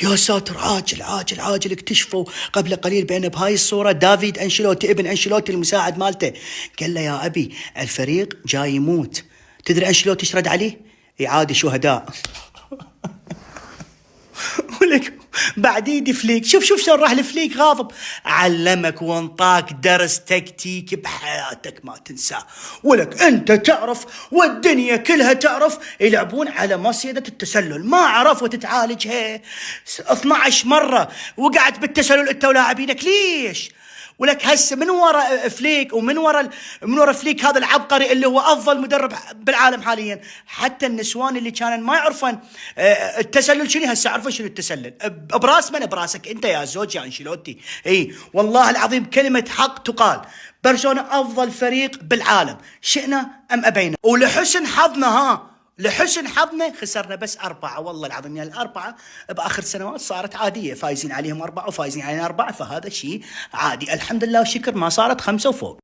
يا ساتر، عاجل عاجل عاجل. اكتشفوا قبل قليل بأن بهاي الصورة دافيد أنشيلوتي ابن أنشيلوتي المساعد مالته. قال له يا أبي الفريق جاي يموت. تدري أنشيلوتي ايش رد عليه؟ عادي شهداء. ولك بعدين فليك، شوف شلون راح لفليك غاضب. علمك وانطاك درس تكتيكي بحياتك ما تنساه. ولك انت تعرف والدنيا كلها تعرف يلعبون على مصيدة التسلل، ما عرفوا تتعالجها 12 مرة وقعت بالتسلل انت ولاعبينك. ليش؟ ولك هسه من وراء فليك ومن وراء فليك هذا العبقري اللي هو افضل مدرب بالعالم حاليا. حتى النسوان اللي كانوا ما يعرفون التسلل شنو، هسه عرفوا شنو التسلل. براس من؟ براسك انت يا زوج يا انشيلوتي. اي والله العظيم كلمة حق تقال. برشلونة افضل فريق بالعالم، شئنا ام ابينا. ولحسن حظنا لحسن حظنا خسرنا بس 4. والله العظيم يعني الأربعة بآخر سنوات صارت عادية، فايزين عليهم 4 وفايزين علينا 4، فهذا شيء عادي الحمد لله والشكر. ما صارت 5 وفوق.